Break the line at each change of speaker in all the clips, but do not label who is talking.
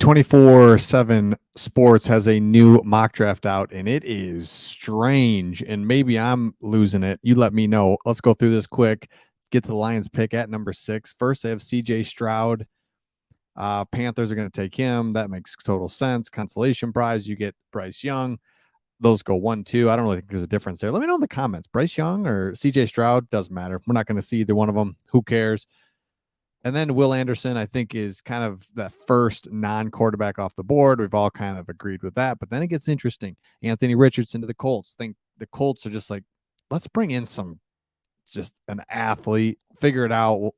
24/7 Sports has a new mock draft out, and it is strange. And maybe I'm losing it. You let me know. Let's go through this quick. Get to the Lions pick at number 6. First, they have CJ Stroud. Panthers are going to take him. That makes total sense. Consolation prize, you get Bryce Young. Those go 1-2. I don't really think there's a difference there. Let me know in the comments. Bryce Young or CJ Stroud, doesn't matter. We're not going to see either one of them. Who cares? And then Will Anderson, I think, is kind of the first non-quarterback off the board. We've all kind of agreed with that. But then it gets interesting. Anthony Richardson to the Colts. Think the Colts are just like, let's bring in just an athlete, figure it out.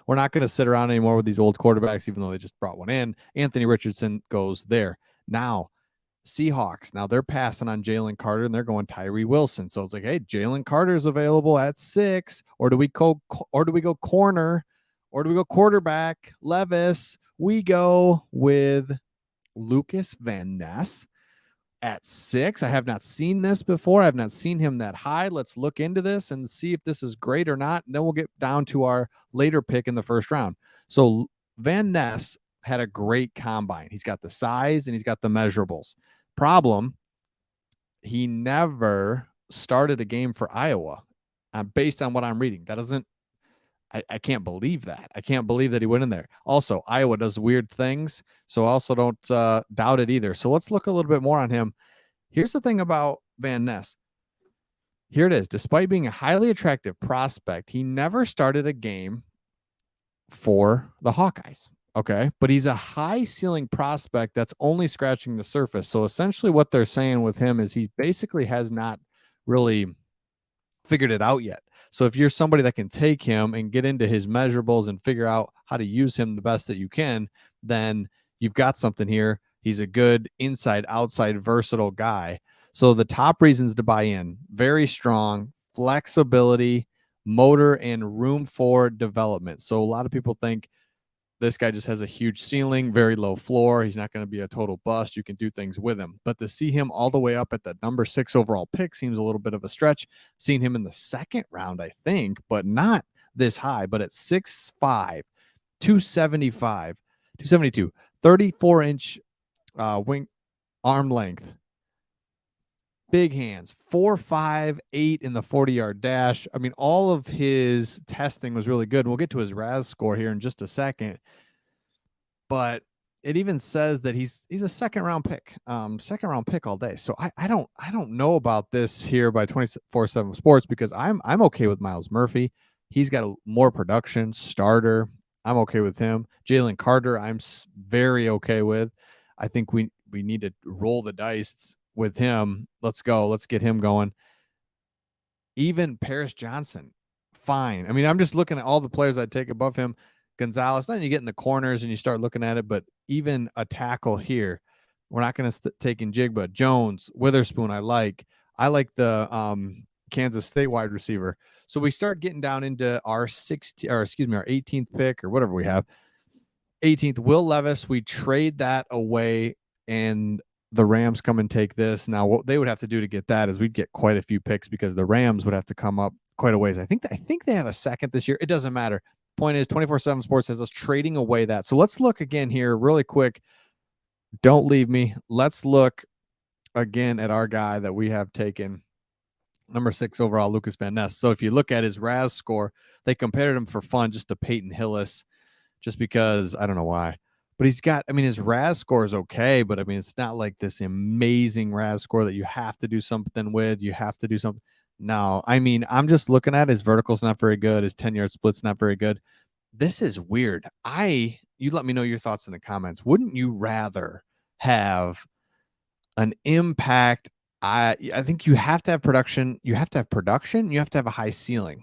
We're not going to sit around anymore with these old quarterbacks, even though they just brought one in. Anthony Richardson goes there. Now, Seahawks. Now they're passing on Jalen Carter and they're going Tyree Wilson. So it's like, hey, Jalen Carter's available at 6, or do we go corner, or do we go quarterback? Levis. We go with Lucas Van Ness at 6. I have not seen this before. I have not seen him that high. Let's look into this and see if this is great or not. And then we'll get down to our later pick in the first round. So Van Ness had a great combine. He's got the size and he's got the measurables. Problem, he never started a game for Iowa. Based on what I'm reading, that doesn't. I can't believe that. I can't believe that he went in there. Also, Iowa does weird things, so also don't doubt it either. So let's look a little bit more on him. Here's the thing about Van Ness. Here it is. Despite being a highly attractive prospect, he never started a game for the Hawkeyes. Okay, but he's a high ceiling prospect that's only scratching the surface. So essentially what they're saying with him is he basically has not really figured it out yet. So if you're somebody that can take him and get into his measurables and figure out how to use him the best that you can, then you've got something here. He's a good inside, outside, versatile guy. So the top reasons to buy in: very strong, flexibility, motor, and room for development. So a lot of people think this guy just has a huge ceiling, very low floor. He's not going to be a total bust. You can do things with him. But to see him all the way up at the number 6 overall pick seems a little bit of a stretch. Seen him in the second round, I think, but not this high. But at 6'5", 275, 272, 34-inch wing arm length, big hands, 4.58 in the 40-yard dash. I mean, all of his testing was really good. And we'll get to his RAS score here in just a second. But it even says that he's a second round pick all day. So I don't know about this here by 24/7 Sports, because I'm okay with Myles Murphy. He's got more production, starter. I'm okay with him. Jalen Carter, I'm very okay with. I think we need to roll the dice with him. Let's go. Let's get him going. Even Paris Johnson, fine. I mean, I'm just looking at all the players I'd take above him. Gonzalez, then you get in the corners and you start looking at it, but even a tackle here, we're not going to take in Jigba. Jones, Witherspoon, I like the Kansas State wide receiver. So we start getting down into our 18th pick or whatever we have. 18th, Will Levis. We trade that away, and the Rams come and take this. Now, what they would have to do to get that is we'd get quite a few picks, because the Rams would have to come up quite a ways. I think they have a second this year. It doesn't matter. Point is, 24/7 Sports has us trading away that. So let's look again here really quick. Don't leave me. Let's look again at our guy that we have taken, number 6 overall, Lucas Van Ness. So if you look at his RAS score, they compared him for fun just to Peyton Hillis, just because I don't know why. But he's got, I mean, his RAS score is okay, but I mean, it's not like this amazing RAS score that you have to do something with. You have to do something. No, I mean, I'm just looking at his vertical's not very good. His 10-yard split's not very good. This is weird. You let me know your thoughts in the comments. Wouldn't you rather have an impact? I think you have to have production. You have to have production. You have to have a high ceiling.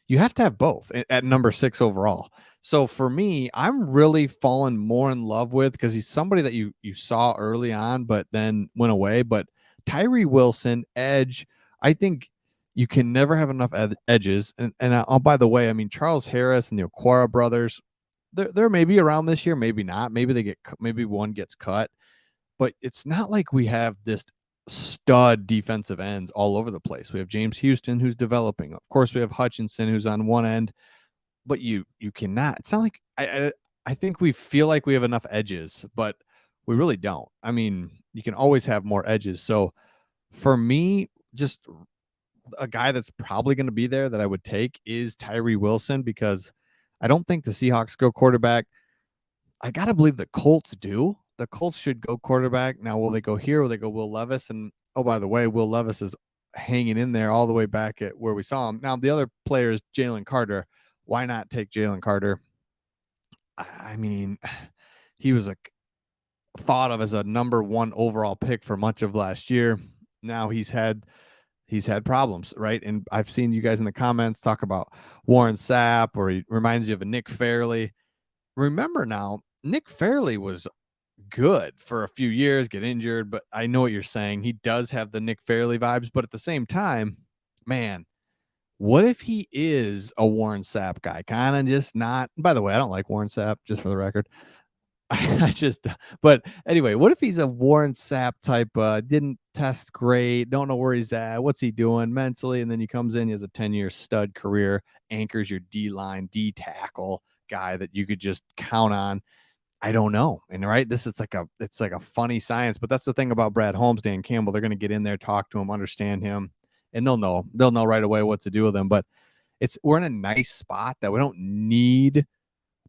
You have to have both at number 6 overall. So for me, I'm really falling more in love with, because he's somebody that you saw early on, but then went away. But Tyree Wilson, edge, I think you can never have enough edges. And oh, by the way, I mean, Charles Harris and the Okwara brothers, they're maybe around this year, maybe not. Maybe one gets cut. But it's not like we have this stud defensive ends all over the place. We have James Houston, who's developing. Of course, we have Hutchinson, who's on one end. But you cannot. It's not like I think we feel like we have enough edges, but We really don't. I mean, you can always have more edges. So for me, just a guy that's probably going to be there that I would take is Tyree Wilson, because I don't think the Seahawks go quarterback. I got to believe the Colts do. The Colts should go quarterback. Now, will they go here? Will they go Will Levis? And oh, by the way, Will Levis is hanging in there all the way back at where we saw him. Now, the other player is Jalen Carter. Why not take Jalen Carter? I mean, he was thought of as a number one overall pick for much of last year. Now he's had problems, right? And I've seen you guys in the comments talk about Warren Sapp, or he reminds you of a Nick Fairley. Remember now, Nick Fairley was good for a few years, get injured, but I know what you're saying. He does have the Nick Fairley vibes, but at the same time, man, what if he is a Warren Sapp guy? Kind of just not. By the way, I don't like Warren Sapp, just for the record. I just, but anyway, what if he's a Warren Sapp type, didn't test great, don't know where he's at, what's he doing mentally, and then he comes in, he has a 10-year stud career, anchors your D-line, D-tackle guy that you could just count on. I don't know. And right, it's like a funny science, but that's the thing about Brad Holmes, Dan Campbell. They're going to get in there, talk to him, understand him, and they'll know right away what to do with him. But we're in a nice spot that we don't need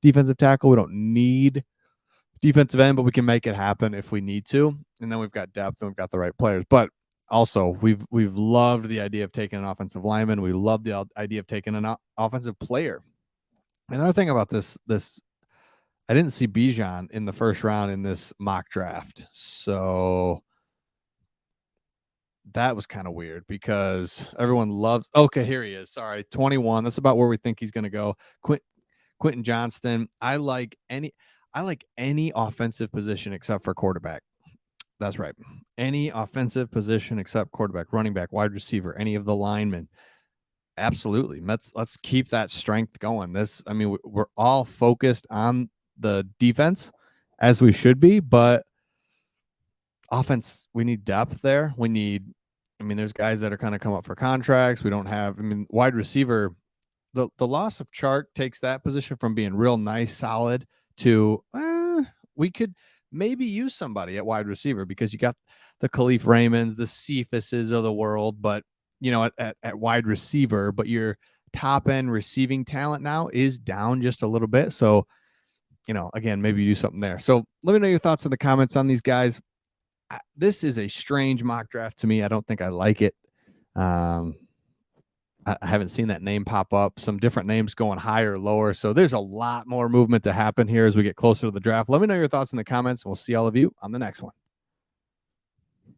defensive tackle. We don't need defensive end, but we can make it happen if we need to. And then we've got depth and we've got the right players. But also, we've loved the idea of taking an offensive lineman. We love the idea of taking an offensive player. Another thing about this, I didn't see Bijan in the first round in this mock draft. So that was kind of weird, because everyone loves. Okay, here he is. Sorry, 21. That's about where we think he's going to go. Quentin Johnston. I like any offensive position except for quarterback. That's right. Any offensive position except quarterback, running back, wide receiver, any of the linemen. Absolutely. Let's keep that strength going. We're all focused on the defense, as we should be, but offense, we need depth there. There's guys that are kind of come up for contracts. We don't have, wide receiver, the loss of Chark takes that position from being real nice, solid, to we could maybe use somebody at wide receiver, because you got the Khalif Raymonds, the Cephas's of the world, but at wide receiver, but your top end receiving talent now is down just a little bit. So, again, maybe you do something there. So let me know your thoughts in the comments on these guys. This is a strange mock draft to me. I don't think I like it. I haven't seen that name pop up. Some different names going higher or lower. So there's a lot more movement to happen here as we get closer to the draft. Let me know your thoughts in the comments, and we'll see all of you on the next one.